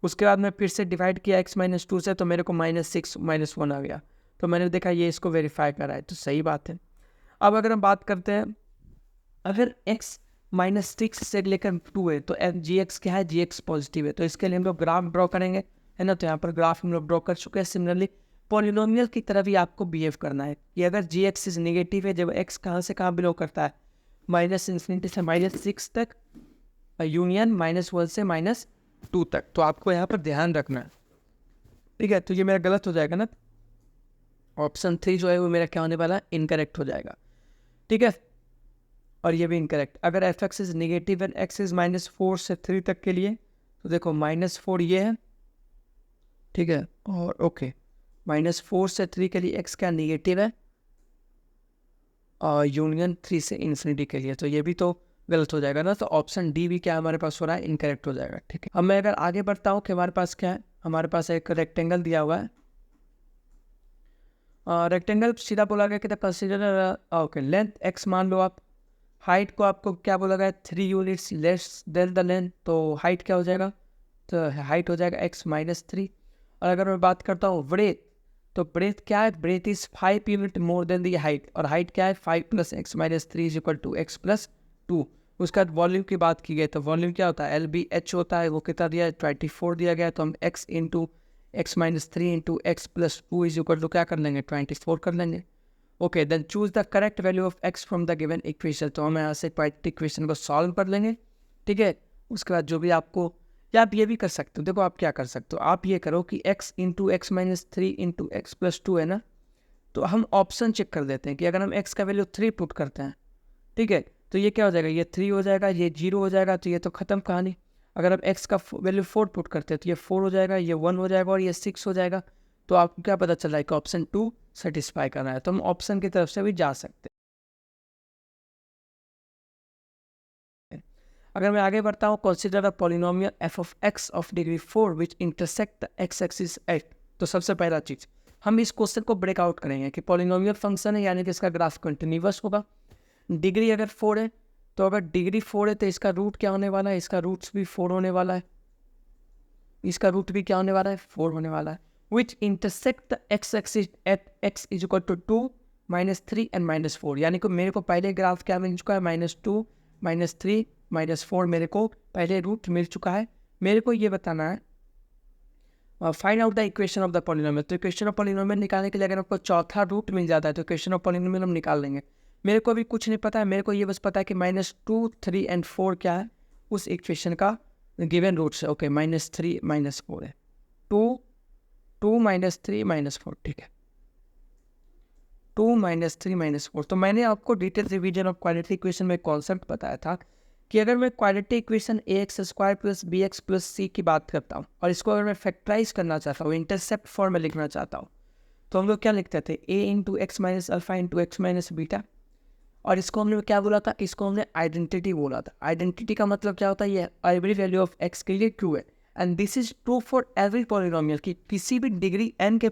उसके बाद मैं फिर से डिवाइड किया x माइनस 2 से, तो मेरे को -6 -1 आ गया। तो मैंने देखा ये इसको वेरीफाई करा है, तो सही बात है। अब अगर हम बात करते हैं, अगर x माइनस 6 से लेकर 2 है तो जी एक्स क्या है, जी एक्स पॉजिटिव है। तो इसके लिए हम लोग ग्राफ ड्रॉ करेंगे, है ना। तो यहाँ पर ग्राफ हम लोग ड्रॉ कर चुके हैं। सिमिलरली पॉलिनोमियल की तरह भी आपको बिहेव करना है कि अगर जी एक्स इज नेगेटिव है, जब x कहाँ से कहाँ बिलोंग करता है, -∞ से -6 तक, यूनियन -1 से -2 तक। तो आपको यहाँ पर ध्यान रखना है, ठीक है। तो ये मेरा गलत हो जाएगा ना, ऑप्शन 3 जो है वो मेरा क्या होने वाला है, इनकरेक्ट हो जाएगा, ठीक है। और ये भी इनकरेक्ट। अगर F x is negative and x is -4 से 3 तक के लिए, तो देखो -4 ये है, ठीक है, और ओके, -4 से 3 के लिए एक्स क्या नेगेटिव है, और यूनियन 3 से इन्फिनिटी के लिए, तो ये भी तो गलत हो जाएगा ना। तो ऑप्शन डी भी क्या हमारे पास हो रहा है, इनकरेक्ट हो जाएगा, ठीक है। अब मैं अगर आगे बढ़ता हूँ कि हमारे पास क्या है, हमारे पास एक रेक्टेंगल दिया हुआ है। रेक्टेंगल सीधा बोला गया कि कंसीडर ओके लेंथ एक्स मान लो आप, हाइट को आपको क्या बोला गया, 3 units less than the length. तो हाइट क्या हो जाएगा, तो हाइट हो जाएगा एक्स माइनस 3। और अगर मैं बात करता हूँ ब्रेथ, तो ब्रेथ क्या है, breadth is 5 unit more than the height, और हाइट क्या है 5 plus x minus 3 is equal to x plus 2। उसका वॉल्यूम की बात की गई, तो वॉल्यूम क्या होता है, एल बी एच होता है, वो कितना दिया है 24 दिया गया है। तो हम x into x minus 3 into x plus 2 is equal to क्या कर लेंगे, 24 कर लेंगे। Okay, then choose the correct value of x from the given equation. तो हम यहाँ से इक्वेशन को सॉल्व कर लेंगे, ठीक है। उसके बाद जो भी आपको, या आप ये भी कर सकते हो, देखो आप क्या कर सकते हो, आप ये करो कि x into x minus 3 into x plus 2 है ना, तो हम ऑप्शन चेक कर देते हैं कि अगर हम x का वैल्यू 3 पुट करते हैं, ठीक है, तो ये क्या हो जाएगा, ये 3 हो जाएगा, ये 0 हो जाएगा, तो ये तो खत्म कहानी। अगर हम x का वैल्यू 4 पुट करते हैं तो ये 4 हो जाएगा, ये 1 हो जाएगा, और ये 6 हो जाएगा। तो आपको क्या पता चल रहा है कि ऑप्शन 2 सेटिस्फाई करना है, तो हम ऑप्शन की तरफ से भी जा सकते हैं। अगर मैं आगे बढ़ता हूँ, consider the polynomial F of x of degree 4 which intersect the x axis eight. तो सबसे पहला चीज़ हम इस क्वेश्चन को ब्रेकआउट करेंगे कि पॉलिनोमियल फंक्शन है, यानी कि इसका ग्राफ कंटिन्यूअस होगा। डिग्री अगर 4 है, तो अगर डिग्री 4 है तो इसका रूट क्या होने वाला है, इसका रूट्स भी 4 होने वाला है, इसका रूट भी क्या होने वाला है, 4 होने वाला है। Which intersect the x axis at x is equal to 2 -3 and -4, यानी कि मेरे को पहले ग्राफ क्या मिल चुका है, -2 -3 -4 मेरे को पहले रूट मिल चुका है। मेरे को ये बताना है find out the equation of the polynomial. तो इक्वेशन ऑफ पॉलिनोमियल निकालने के लिए अगर आपको चौथा रूट मिल जाता है तो इक्वेशन ऑफ पॉलिनोमियल हम निकाल लेंगे। मेरे को अभी कुछ नहीं पता है, मेरे को ये बस पता है कि -2 3 एंड 4 क्या है उस इक्वेशन का गिवन रूट्स है। ओके, -3 -4 है, 2 -3 -4, ठीक है, 2 -3 -4। तो मैंने आपको detail revision of quadratic equation में कॉन्सेप्ट बताया था कि अगर मैं quadratic equation ax² + bx + c की बात करता हूँ और इसको अगर मैं फैक्टराइज करना चाहता हूँ, इंटरसेप्ट फॉर्म में लिखना चाहता हूँ, तो हम लोग क्या लिखते थे, a × x - alpha × x - beta. और इसको हमने क्या बोला था, इसको हमने आइडेंटिटी बोला था। आइडेंटिटी का मतलब क्या होता है, ये एवरी वैल्यू ऑफ x के लिए ट्रू है and this is true for every polynomial, कि किसी भी डिग्री n के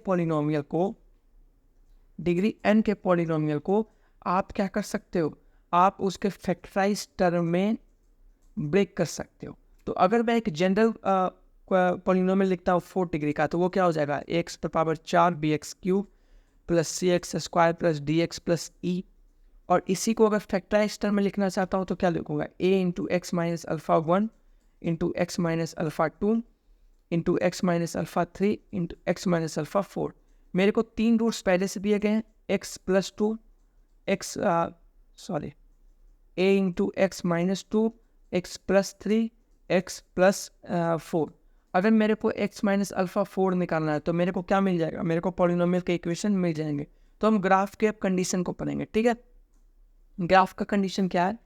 पॉलिनोमियल को आप क्या कर सकते हो, आप उसके फैक्टराइज टर्म में ब्रेक कर सकते हो। तो अगर मैं एक जनरल पॉलिनोमियल लिखता हूँ 4 डिग्री का, तो वो क्या हो जाएगा, x⁴ bx³ + cx² + dx + e। और इसी को अगर फैक्टराइज टर्म में लिखना चाहता हूँ तो क्या लिखूंगा, a × x - alpha 1 × x - alpha 2 × x - alpha 3 × x - alpha 4। मेरे को 3 रूट्स पहले से दिए गए हैं, x + 2 x a × x - 2 x + 3 x + 4। अगर मेरे को x - अल्फा 4 निकालना है तो मेरे को क्या मिल जाएगा, मेरे को पॉलिनोमियल के इक्वेशन मिल जाएंगे। तो हम ग्राफ के अब कंडीशन को पढ़ेंगे, ठीक है। ग्राफ का कंडीशन क्या है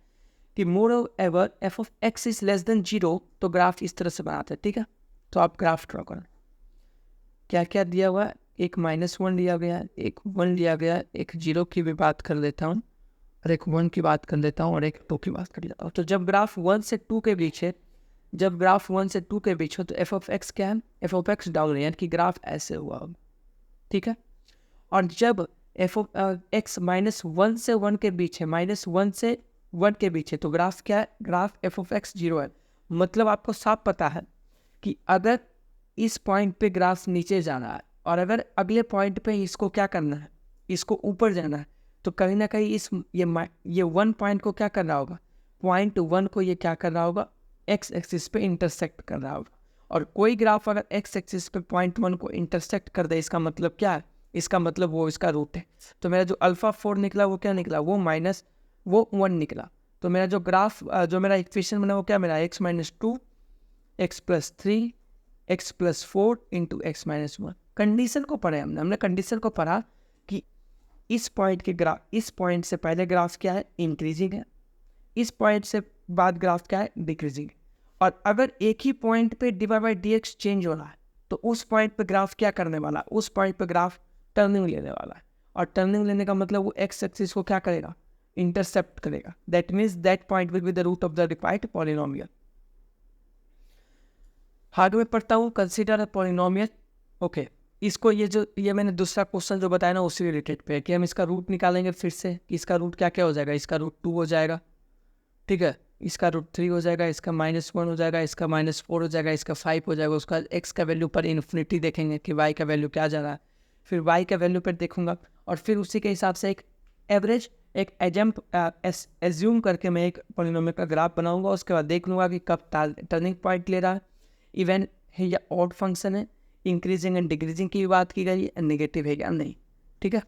कि moreover f of x is less than 0, तो ग्राफ इस तरह से बनाते हैं, ठीक है। तो आप ग्राफ ड्रॉ करें, क्या क्या दिया हुआ है, एक -1 दिया गया है, एक 1 दिया गया है, एक 0 की भी बात कर लेता हूँ और एक 1 की बात कर लेता हूँ और एक 2 की बात कर लेता हूँ। तो जब ग्राफ 1 से 2 के बीच है, जब ग्राफ 1 से 2 के बीच हो तो f ऑफ x क्या है, f ऑफ x डाउन है, यानी कि ग्राफ ऐसे हुआ होगा, ठीक है। और जब f ऑफ x -1 से 1 के बीच है, -1 से 1 के बीच है, तो ग्राफ क्या है, ग्राफ f ऑफ x 0 है। मतलब आपको साफ पता है कि अगर इस पॉइंट पे ग्राफ नीचे जाना है और अगर अगले पॉइंट पे इसको क्या करना है, इसको ऊपर जाना है, तो कहीं ना कहीं ये 1 पॉइंट को क्या कर रहा होगा, पॉइंट 1 को ये क्या कर रहा होगा, x एक्सिस पे इंटरसेक्ट कर रहा होगा। और कोई ग्राफ अगर x एक्सिस पे पॉइंट 1 को इंटरसेक्ट कर दे, इसका मतलब क्या है, इसका मतलब वो इसका रूट है। तो मेरा जो अल्फा 4 निकला वो क्या निकला, वो 1 निकला। तो मेरा जो ग्राफ जो मेरा इक्वेशन बना वो क्या मिला, x - 2 x + 3 x + 4 × x - 1। Condition को पढ़ा हमने कंडीशन को पढ़ा कि इस पॉइंट से पहले ग्राफ क्या है, इंक्रीजिंग है, इस पॉइंट से बाद ग्राफ क्या है, डिक्रीजिंग। और अगर एक ही पॉइंट पे dy/dx चेंज हो रहा है तो उस पॉइंट पे ग्राफ क्या करने वाला, उस पॉइंट पे ग्राफ टर्निंग लेने वाला है। और टर्निंग लेने का मतलब वो x एक्सिस को क्या करेगा, इंटरसेप्ट करेगा। That means that point will be the root of the required polynomial. आगे मैं पढ़ता हूँ, कंसीडर अ पॉलिनोमियल। ओके, इसको ये मैंने दूसरा क्वेश्चन जो बताया ना उसी रिलेटेड पे है कि हम इसका रूट निकालेंगे फिर से, कि इसका रूट क्या क्या हो जाएगा, इसका रूट 2 हो जाएगा, ठीक है, इसका रूट 3 हो जाएगा, इसका -1 हो जाएगा, इसका -4 हो जाएगा, इसका 5 हो जाएगा। उसका x का वैल्यू पर इन्फिनिटी देखेंगे कि y का वैल्यू क्या जा रहा है, फिर y का वैल्यू पर देखूंगा और फिर उसी के हिसाब से एक एवरेज एक एज्यूम करके मैं एक पॉलिनोमियल का ग्राफ बनाऊंगा। उसके बाद देख लूँगा कि कब टर्निंग पॉइंट ले रहा है, इवन है या ऑड फंक्शन है, इंक्रीजिंग एंड डिक्रीजिंग की बात की गई है, नेगेटिव है या नहीं, ठीक है।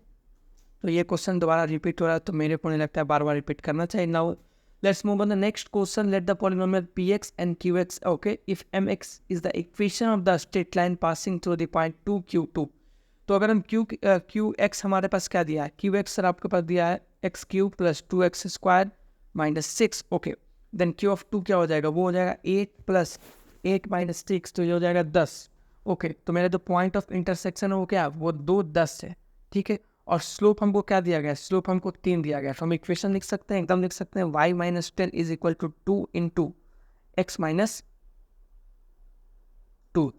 तो ये क्वेश्चन दोबारा रिपीट हो रहा है तो मेरे को नहीं लगता है बार बार रिपीट करना चाहिए। Now let's move on the next question. Let the polynomial px and qx, okay, if mx is the equation of the straight line passing through the point 2 q2। तो अगर हम qx हमारे पास क्या दिया है, qx सर आपके पास दिया है x³ + 2x² - 6, okay. Then q of 2 क्या हो जाएगा, वो हो जाएगा 8 + 8 - 6, तो ये हो जाएगा 10, ओके। तो मेरा जो पॉइंट ऑफ इंटरसेक्शन है वो क्या है, वो 2 10 है, ठीक है। और स्लोप हमको क्या दिया गया, स्लोप हमको 3 दिया गया। तो हम इक्वेशन लिख सकते हैं, एकदम लिख सकते हैं, y - 10 = 2 × x - 2,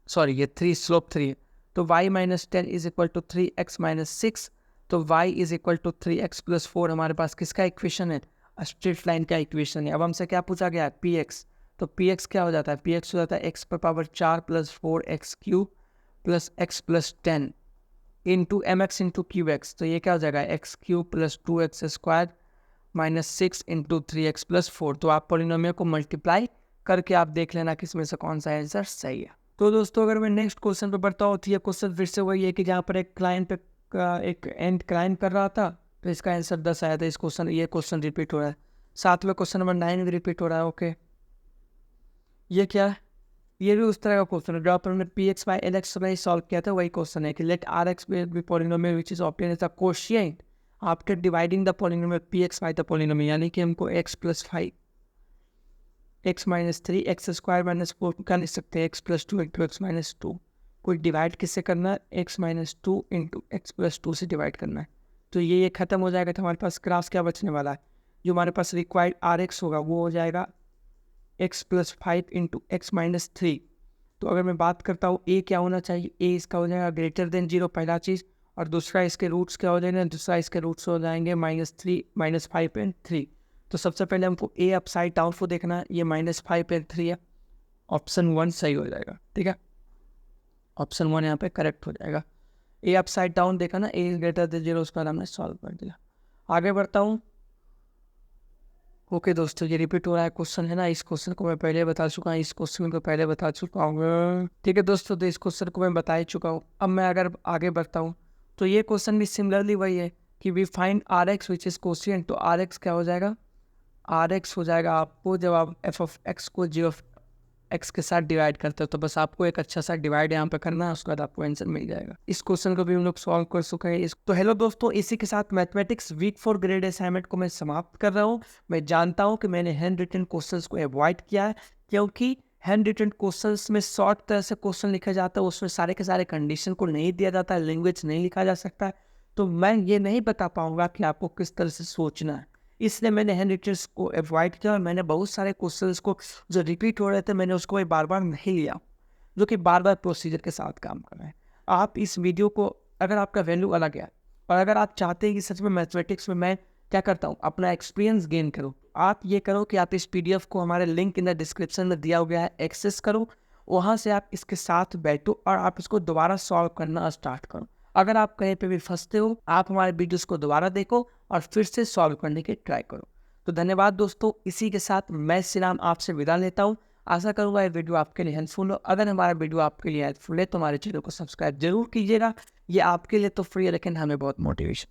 सॉरी ये 3 स्लोप 3 है। तो y - 10 = 3x - 6, तो y = 3x + 4 हमारे पास किसका इक्वेशन है, स्ट्रेट लाइन का इक्वेशन है। अब हमसे क्या पूछा गया है, px। तो px क्या हो जाता है, px हो जाता है x⁴ + 4 + 4x³ + x + 10 into m x into q x, तो ये क्या हो जाएगा x cube plus 2x² minus 6 into 3x+4। तो आप पोलिनोमियल को मल्टीप्लाई करके आप देख लेना किसमें से कौन सा आंसर सही है। तो दोस्तों अगर मैं नेक्स्ट क्वेश्चन पे बढ़ता हूँ तो ये क्वेश्चन फिर से वही है कि जहाँ पर एक क्लाइंट पे एक एंड क्लाइंट कर रहा था, तो इसका आंसर 10 आया था। ये क्वेश्चन रिपीट हो रहा है। साथ में क्वेश्चन नंबर 9 भी रिपीट हो रहा है। ओके, ये क्या है? ये भी उस तरह का क्वेश्चन है जहाँ पर हमने px/lx में सॉल्व किया था, वही क्वेश्चन है कि late rx be polynomial which is obtained as a quotient after dividing the polynomial px by the polynomial, यानी कि हमको x + 5 x - 3 x² - 4 क्या लिख सकते हैं, x + 2 इंटू x - 2। कोई डिवाइड किससे करना है, x - 2 इंटू x + 2 से डिवाइड करना है। तो ये खत्म हो जाएगा तो हमारे पास ग्राफ क्या बचने वाला है, जो हमारे पास रिक्वायर्ड rx होगा वो हो जाएगा x + 5 इंटू x - 3। तो अगर मैं बात करता हूँ a क्या होना चाहिए, a इसका हो जाएगा ग्रेटर देन 0 पहला चीज़, और दूसरा इसके रूट्स क्या हो जाएंगे, दूसरा इसके रूट्स हो जाएंगे -3 -5 एंड 3। तो सबसे पहले हमको a अपसाइड डाउन को देखना है, ये -5 एंड 3 है, ऑप्शन 1 सही हो जाएगा। ठीक है, ऑप्शन 1 यहाँ पे करेक्ट हो जाएगा। a अपसाइड डाउन देखा ना, a ग्रेटर देन 0, उसका हमने सॉल्व कर दिया। आगे बढ़ता हूँ। ओके दोस्तों, ये रिपीट हो रहा है क्वेश्चन है ना, इस क्वेश्चन को मैं पहले बता चुका हूँ, इस क्वेश्चन को पहले बता चुका हूँ। ठीक है दोस्तों, तो इस क्वेश्चन को मैं बता ही चुका हूँ। अब मैं अगर आगे बढ़ता हूँ तो ये क्वेश्चन भी सिमिलरली वही है कि we find r x which is quotient. तो आर एक्स क्या हो जाएगा, आर एक्स हो जाएगा आपको जब आप एफ ऑफ एक्स को जी ऑफ एक्स के साथ डिवाइड करते हो, तो बस आपको एक अच्छा सा डिवाइड यहाँ पे करना है, उसके बाद आपको आंसर मिल जाएगा। इस क्वेश्चन को भी हम लोग सॉल्व कर चुके हैं। तो हेलो दोस्तों, इसी के साथ मैथमेटिक्स वीक 4 ग्रेड असाइनमेंट को मैं समाप्त कर रहा हूँ। मैं जानता हूँ कि मैंने हैंड रिटन क्वेश्चंस को अवॉइड किया है, क्योंकि हैंड रिटन क्वेश्चंस में शॉर्ट तरह से क्वेश्चन लिखा जाता है, उसमें सारे के सारे कंडीशन को नहीं दिया जाता है, लैंग्वेज नहीं लिखा जा सकता है, तो मैं ये नहीं बता पाऊंगा कि आपको किस तरह से सोचना है। इसलिए मैंने हैंड रिटन्स को अवॉइड किया और मैंने बहुत सारे क्वेश्चंस को जो रिपीट हो रहे थे मैंने उसको बार बार नहीं लिया, जो कि बार बार प्रोसीजर के साथ काम कर रहे हैं। आप इस वीडियो को, अगर आपका वैल्यू अलग है और अगर आप चाहते हैं कि सच में मैथमेटिक्स में मैं क्या करता हूँ अपना एक्सपीरियंस गेन करो, आप ये करो कि आप इस PDF को हमारे लिंक इन द डिस्क्रिप्शन में दिया गया है एक्सेस करो, वहाँ से आप इसके साथ बैठो और आप इसको दोबारा सॉल्व करना स्टार्ट करो। अगर आप कहीं पे भी फंसते हो, आप हमारे वीडियोस को दोबारा देखो और फिर से सॉल्व करने की ट्राई करो। तो धन्यवाद दोस्तों, इसी के साथ मैं श्रीराम आपसे विदा लेता हूँ। आशा करूँगा ये वीडियो आपके लिए हेल्पफुल हो। अगर हमारा वीडियो आपके लिए हेल्पफुल है तो हमारे चैनल को सब्सक्राइब जरूर कीजिएगा। ये आपके लिए तो फ्री है, लेकिन हमें बहुत मोटिवेशन